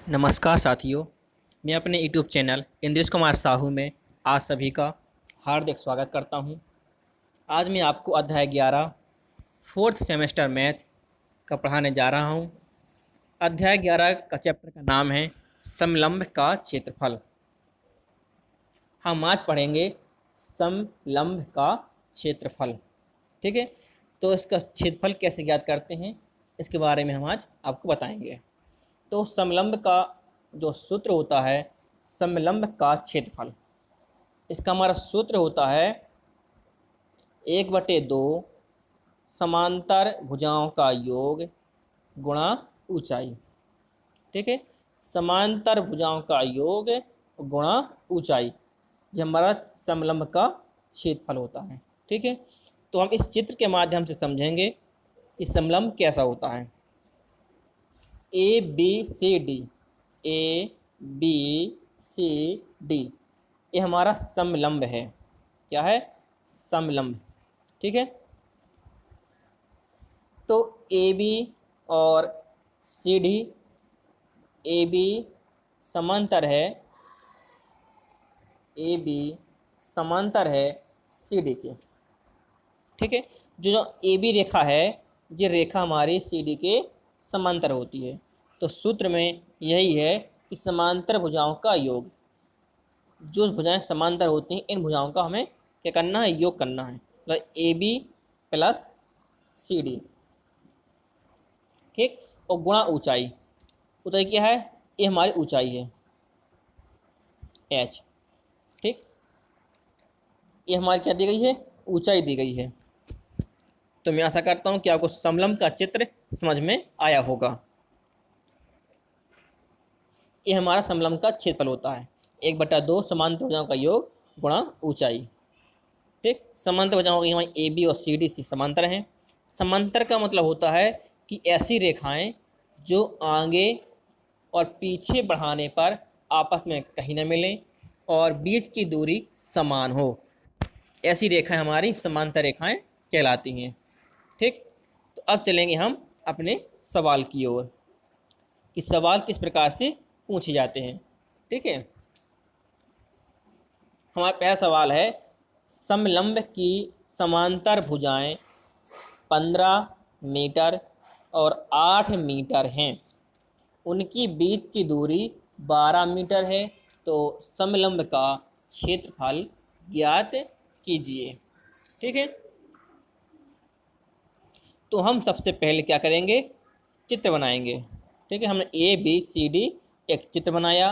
नमस्कार साथियों, मैं अपने यूट्यूब चैनल इंद्रेश कुमार साहू में आज सभी का हार्दिक स्वागत करता हूं। आज मैं आपको अध्याय 11 फोर्थ सेमेस्टर मैथ का पढ़ाने जा रहा हूं। अध्याय 11 का चैप्टर का नाम है समलंब का क्षेत्रफल। हम आज पढ़ेंगे समलंब का क्षेत्रफल। ठीक है, तो इसका क्षेत्रफल कैसे ज्ञात करते हैं इसके बारे में हम आज आपको बताएंगे। तो समलंब का जो सूत्र होता है, समलंब का क्षेत्रफल, इसका हमारा सूत्र होता है 1/2 समांतर भुजाओं का योग गुणा ऊंचाई। ठीक है, समांतर भुजाओं का योग गुणा ऊंचाई, ये हमारा समलंब का क्षेत्रफल होता है। ठीक है, तो हम इस चित्र के माध्यम से समझेंगे कि समलंब कैसा होता है। A B C D, A B C D, ये हमारा समलंब है। क्या है? समलंब। ठीक है, तो ए बी और सी डी, ए बी समांतर है, ए बी समांतर है सी डी के। ठीक है, जो ए बी रेखा है, ये रेखा हमारी सी डी के समांतर होती है। तो सूत्र में यही है कि समांतर भुजाओं का योग, जो भुजाएं समांतर होती हैं इन भुजाओं का हमें क्या करना है? योग करना है। मतलब A B plus C D. ठीक, और गुणा ऊंचाई। ऊंचाई क्या है? ये हमारी ऊंचाई है एच। ठीक, ये हमारी क्या दी गई है? ऊंचाई दी गई है। तो मैं आशा करता हूं कि आपको समलंब का चित्र समझ में आया होगा। ये हमारा समलंब का क्षेत्रफल होता है 1/2 समांतर भुजाओं का योग गुणा ऊंचाई। ठीक, समांतर भुजाओं की हमारी ए बी और सी डी सी समांतर हैं। समांतर का मतलब होता है कि ऐसी रेखाएं जो आगे और पीछे बढ़ाने पर आपस में कहीं न मिलें और बीच की दूरी समान हो, ऐसी रेखाएं हमारी समांतर रेखाएं कहलाती हैं। ठीक, तो अब चलेंगे हम अपने सवाल की ओर कि सवाल किस प्रकार से पूछे जाते हैं। ठीक है, हमारा पहला सवाल है, समलंब की समांतर भुजाएं 15 मीटर और 8 मीटर हैं, उनकी बीच की दूरी 12 मीटर है, तो समलंब का क्षेत्रफल ज्ञात कीजिए। ठीक है, तो हम सबसे पहले क्या करेंगे? चित्र बनाएंगे। ठीक है, हमने ए बी सी डी एक चित्र बनाया।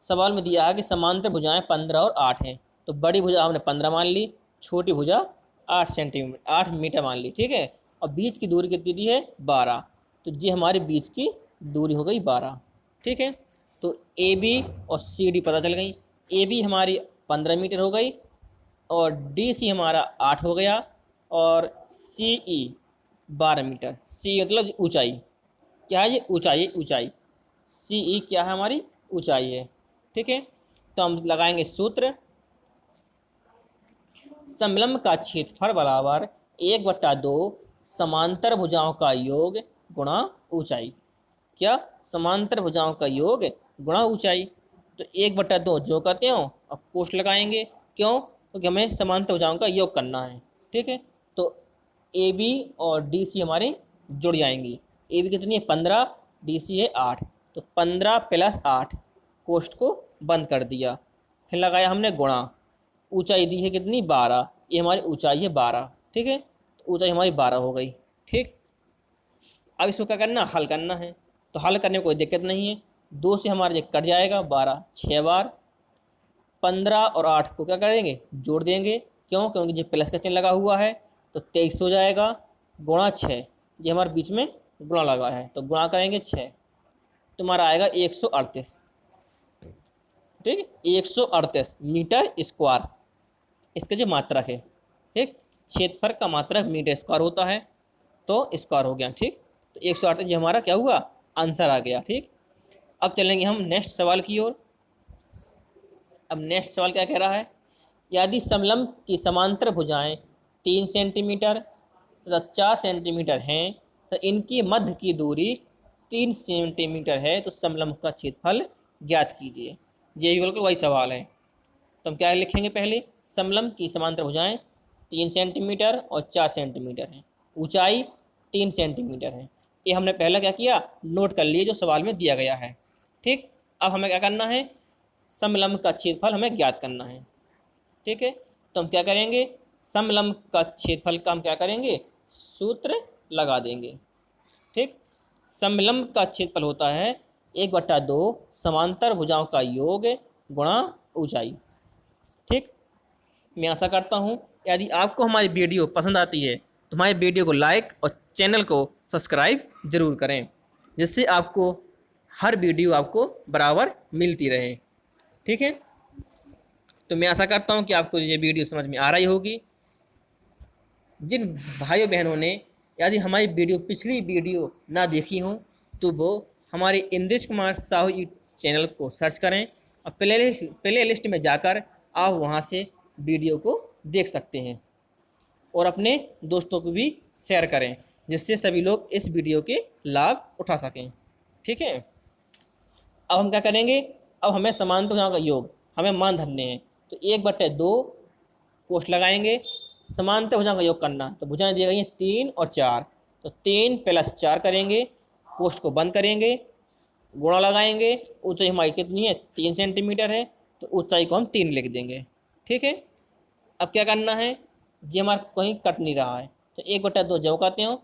सवाल में दिया है कि समांतर भुजाएं 15 और 8 हैं, तो बड़ी भुजा हमने 15 मान ली, छोटी भुजा 8 सेंटीमीटर 8 मीटर मान ली। ठीक है, और बीच की दूरी कितनी दी है? 12, तो ये हमारी बीच की दूरी हो गई 12। ठीक है, तो ए बी और सी डी पता चल गई। ए बी हमारी 15 मीटर हो गई और डी सी हमारा 8 हो गया और सी ई 12 मीटर। सी मतलब ऊंचाई। क्या है ये? ऊंचाई। ऊंचाई सी ई क्या है? हमारी ऊंचाई है। ठीक है, तो हम लगाएंगे सूत्र, समलंब का क्षेत्रफल बराबर 1/2 समांतर भुजाओं का योग गुणा ऊंचाई। क्या? समांतर भुजाओं का योग गुणा ऊंचाई। तो 1/2 जो कहते हो अब कोष्ठ लगाएंगे। क्यों? क्योंकि हमें समांतर भुजाओं का योग करना है। ठीक है, तो ए बी और डी सी हमारे जुड़ जाएंगी। ए बी कितनी है? 15, डी सी है 8, तो 15 + 8, कोष्ठ को बंद कर दिया। फिर लगाया हमने गुणा, ऊंचाई दी है कितनी? 12, ये हमारी ऊंचाई है 12। ठीक है, तो ऊंचाई हमारी 12 हो गई। ठीक, अब इसको क्या करना? हल करना है। तो हल करने में कोई दिक्कत नहीं है, 2 से हमारा ये कट जाएगा, 12 6 बार, 15 और 8 को क्या करेंगे? जोड़ देंगे। क्यों? क्योंकि ये प्लस का चिन्ह लगा हुआ है, तो 23 हो जाएगा गुणा 6, ये हमारे बीच में गुणा लगा है, तो गुणा करेंगे 6, तो हमारा आएगा 138। ठीक है, 138 मीटर स्क्वायर इसका जो मात्रक है। ठीक, क्षेत्रफल का मात्रक मीटर स्क्वायर होता है, तो स्क्वायर हो गया। ठीक, तो 138 जो हमारा क्या हुआ? आंसर आ गया। ठीक, अब चलेंगे हम नेक्स्ट सवाल की ओर। अब नेक्स्ट सवाल क्या कह रहा है? यदि समलंब की समांतर भुजाएं 3 सेंटीमीटर तथा 4 सेंटीमीटर हैं, तो इनकी मध्य की दूरी 3 सेंटीमीटर है तो समलंब का क्षेत्रफल ज्ञात कीजिए। ये भी बिल्कुल वही सवाल है। तो हम क्या लिखेंगे, पहले समलंब की समांतर भुजाएं 3 सेंटीमीटर और 4 सेंटीमीटर हैं, ऊंचाई 3 सेंटीमीटर है। ये हमने पहला क्या किया, नोट कर लिए जो सवाल में दिया गया है। ठीक, अब हमें क्या करना है, समलंब का क्षेत्रफल हमें ज्ञात करना है। ठीक है, तो हम क्या करेंगे, समलंब का क्षेत्रफल का हम क्या करेंगे, सूत्र लगा देंगे। ठीक, समलंब का क्षेत्रफल होता है 1/2 समांतर भुजाओं का योग गुणा ऊंचाई। ठीक, मैं आशा करता हूँ यदि आपको हमारी वीडियो पसंद आती है तो हमारी वीडियो को लाइक और चैनल को सब्सक्राइब ज़रूर करें, जिससे आपको हर वीडियो आपको बराबर मिलती रहे। ठीक है, तो मैं आशा करता हूँ कि आपको ये वीडियो समझ में आ रही होगी। जिन भाइयों बहनों ने यदि हमारी पिछली वीडियो ना देखी हो तो वो हमारे इंद्रेश कुमार साहू चैनल को सर्च करें और प्ले लिस्ट में जाकर आप वहाँ से वीडियो को देख सकते हैं और अपने दोस्तों को भी शेयर करें, जिससे सभी लोग इस वीडियो के लाभ उठा सकें। ठीक है, अब हम क्या करेंगे, अब हमें समांतर भुजाओं का योग हमें मान धरने हैं। तो 1/2 कोष्ठ लगाएंगे, समांतर भुजाओं का योग करना। तो भुजाएं दी गई हैं 3 और 4, तो 3 + 4 करेंगे, कोष्ठ को बंद करेंगे, गुणा लगाएंगे। ऊंचाई हमारी कितनी है, 3 सेंटीमीटर है, तो ऊंचाई को हम 3 लिख देंगे। ठीक है, अब क्या करना है, ये हमारा कहीं कट नहीं रहा है, तो 1/2 जो कहते हो,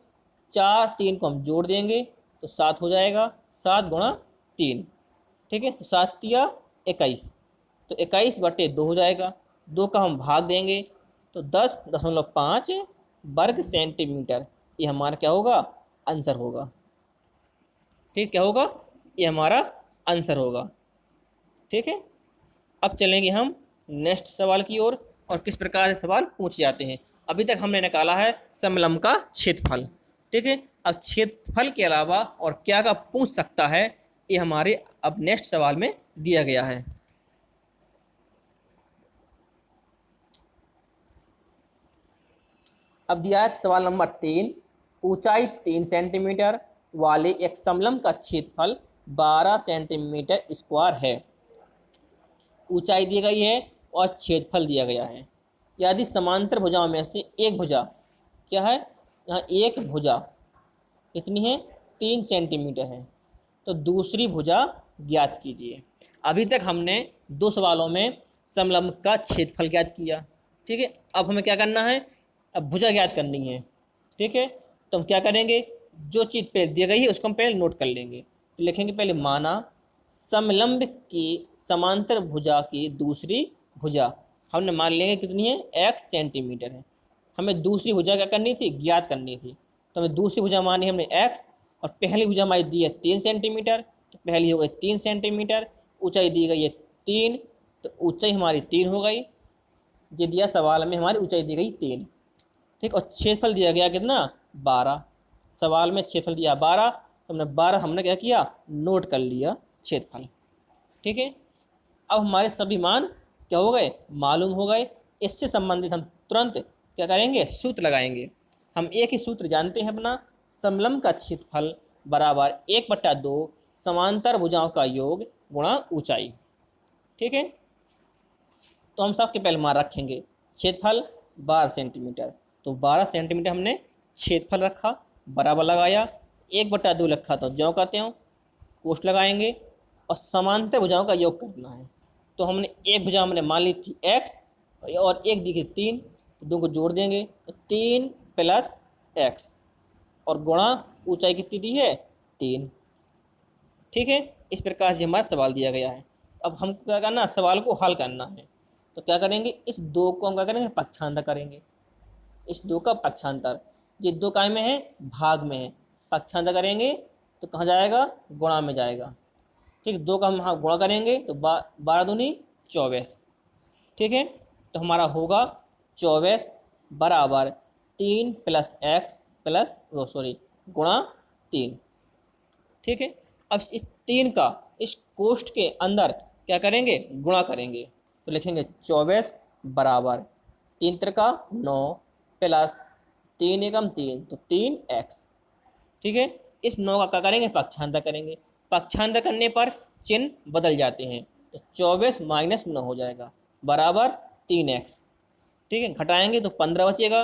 4 3 को हम जोड़ देंगे तो 7 हो जाएगा, 7 × 3। ठीक है, तो 7 तिया 21, तो 21/2 हो जाएगा। 2 का हम भाग देंगे तो 10.5 वर्ग सेंटीमीटर, ये हमारा क्या होगा, आंसर होगा। ठीक, क्या होगा, ये हमारा आंसर होगा। ठीक है, अब चलेंगे हम नेक्स्ट सवाल की ओर और किस प्रकार से सवाल पूछे जाते हैं। अभी तक हमने निकाला है समलंब का क्षेत्रफल। ठीक है, अब क्षेत्रफल के अलावा और क्या क्या पूछ सकता है, ये हमारे अब नेक्स्ट सवाल में दिया गया है। अब दिया है सवाल नंबर 3, ऊंचाई 3 सेंटीमीटर वाले एक समलंब का क्षेत्रफल 12 सेंटीमीटर स्क्वायर है। ऊंचाई दी गई है और क्षेत्रफल दिया गया है। यदि समांतर भुजाओं में से एक भुजा क्या है, यहाँ एक भुजा कितनी है, 3 सेंटीमीटर है, तो दूसरी भुजा ज्ञात कीजिए। अभी तक हमने 2 सवालों में समलंब का क्षेत्रफल ज्ञात किया। ठीक है, अब हमें क्या करना है, अब भुजा ज्ञात करनी है। ठीक है, तो हम क्या करेंगे, जो चीज़ पहले दी गई है उसको हम पहले नोट कर लेंगे। तो लिखेंगे पहले, माना समलंब की समांतर भुजा की दूसरी भुजा हमने मान लेंगे कितनी है, x सेंटीमीटर है। हमें दूसरी भुजा क्या करनी थी, ज्ञात करनी थी। तो हमें दूसरी भुजा मानी हमने x, और पहली भुजा हमारी दी है 3 सेंटीमीटर, तो पहली हो गई 3 सेंटीमीटर। ऊंचाई दी गई है 3, तो ऊंचाई हमारी 3 हो गई। ये दिया सवाल में, हमारी ऊंचाई दी गई 3। ठीक, और क्षेत्रफल दिया गया कितना, 12। सवाल में क्षेत्रफल दिया 12, तो हमने 12 हमने क्या किया, नोट कर लिया क्षेत्रफल। ठीक है, अब हमारे सभी मान क्या हो गए, मालूम हो गए। इससे संबंधित हम तुरंत क्या करेंगे, सूत्र लगाएंगे। हम एक ही सूत्र जानते हैं अपना, समलंब का क्षेत्रफल बराबर 1/2 समांतर भुजाओं का योग गुणा ऊंचाई। ठीक है, तो हम सबके पहले मान रखेंगे, क्षेत्रफल 12 सेंटीमीटर, तो 12 सेंटीमीटर हमने क्षेत्रफल रखा, बराबर लगाया, 1/2 रखा तो ज्यों कहते हो, कोष्ठ लगाएंगे और समांतर भुजाओं का योग करना है। तो हमने एक भुजा हमने मान ली थी x और एक दी थी 3, तो 2 को जोड़ देंगे तो 3 + x और गुणा ऊंचाई कितनी दी है, 3। ठीक है, इस प्रकार से हमारा सवाल दिया गया है। अब हम क्या करना, सवाल को हल करना है। तो क्या करेंगे, इस 2 को हम क्या करेंगे, पक्षांतर करेंगे। इस 2 का पक्षांतर, ये 2 काय में है, भाग में है, पक्षांतर करेंगे तो कहाँ जाएगा, गुणा में जाएगा। ठीक, 2 का हम हाँ गुणा करेंगे तो 12 दूनी 24। ठीक है, तो हमारा होगा 24 बराबर 3 + x प्लस गुणा 3। ठीक है, अब इस 3 का इस कोष्ठ के अंदर क्या करेंगे, गुणा करेंगे। तो लिखेंगे 24 बराबर 3 त्रिका 9 प्लस 3 एकम 3, तो 3x। ठीक है, इस 9 का क्या करेंगे, पक्षांतर करेंगे। पक्षांतर करने पर चिन्ह बदल जाते हैं, तो 24 माइनस 9 हो जाएगा बराबर 3x। ठीक है, घटाएंगे तो 15 बचेगा।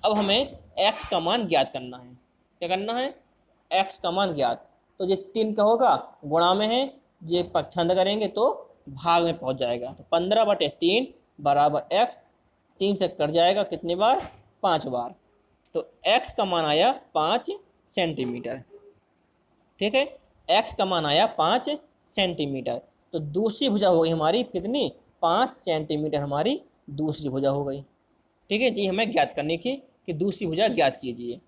अब हमें x का मान ज्ञात करना है। क्या करना है, x का मान ज्ञात। तो ये 3 का होगा, गुणा में है, ये पक्षांतर करेंगे तो भाग में पहुंच जाएगा। तो 15/3 बराबर x, 3 से कट जाएगा कितनी बार, 5 बार। तो x का मान आया 5 सेंटीमीटर। ठीक है, x का मान आया 5 सेंटीमीटर। तो दूसरी भुजा हो गई हमारी कितनी, 5 सेंटीमीटर हमारी दूसरी भुजा हो गई। ठीक है जी, हमें ज्ञात करने की कि दूसरी भुजा ज्ञात कीजिए।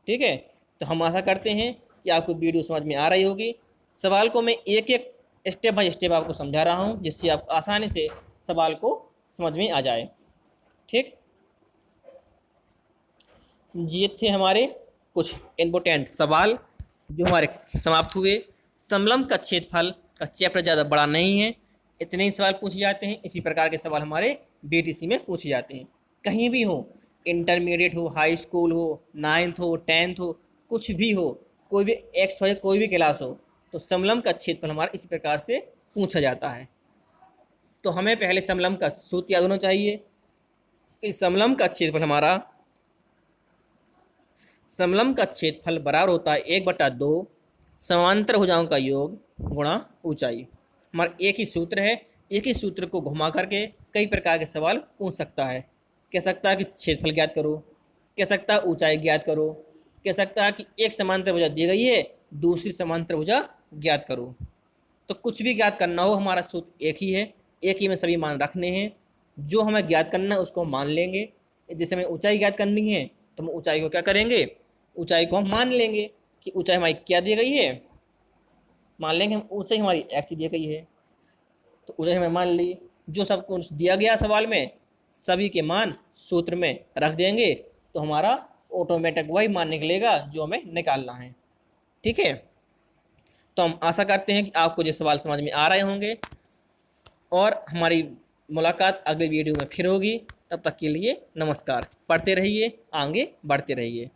ठीक है, तो हम आशा करते हैं कि आपको वीडियो समझ में आ रही होगी। सवाल को मैं एक एक स्टेप बाय स्टेप आपको समझा रहा हूँ, जिससे आप आसानी से सवाल को समझ में आ जाए। ठीक, ये थे हमारे कुछ इम्पोर्टेंट सवाल जो हमारे समाप्त हुए। समलंब का क्षेत्रफल का चैप्टर ज़्यादा बड़ा नहीं है, इतने ही सवाल पूछे जाते हैं। इसी प्रकार के सवाल हमारे बीटीसी में पूछे जाते हैं, कहीं भी हो, इंटरमीडिएट हो, हाई स्कूल हो, 9th हो, 10th हो, कुछ भी हो, कोई भी एक्स हो, कोई भी क्लास हो, तो समलंब का क्षेत्रफल हमारा इसी प्रकार से पूछा जाता है। तो हमें पहले समलंब का सूत्र याद होना चाहिए। इस समलंब का क्षेत्रफल हमारा, समलंब का क्षेत्रफल बराबर होता है 1/2 समांतर भुजाओं का योग गुणा ऊंचाई। हमारा एक ही सूत्र है, एक ही सूत्र को घुमा करके कई प्रकार के सवाल पूछ सकता है। कह सकता है कि क्षेत्रफल ज्ञात करो, कह सकता है ऊंचाई ज्ञात करो, कह सकता है कि एक समांतर भुजा दी गई है, दूसरी समांतर भुजा ज्ञात करो। तो कुछ भी ज्ञात करना हो, हमारा सूत्र एक ही है, एक ही में सभी मान रखने हैं। जो हमें ज्ञात करना है उसको मान लेंगे। जैसे हमें ऊंचाई ज्ञात करनी है तो हम ऊंचाई को क्या करेंगे, ऊंचाई को हम मान लेंगे कि ऊंचाई हमारी क्या दी गई है, मान लेंगे हम ऊंचाई हमारी x दी गई है, तो ऊंचाई हमें मान ली। जो सब कुछ दिया गया सवाल में सभी के मान सूत्र में रख देंगे, तो हमारा ऑटोमेटिक वही मान निकलेगा जो हमें निकालना है। ठीक है, तो हम आशा करते हैं कि आपको ये सवाल समझ में आ रहे होंगे, और हमारी मुलाकात अगले वीडियो में फिर होगी। तब तक के लिए नमस्कार। पढ़ते रहिए, आगे बढ़ते रहिए।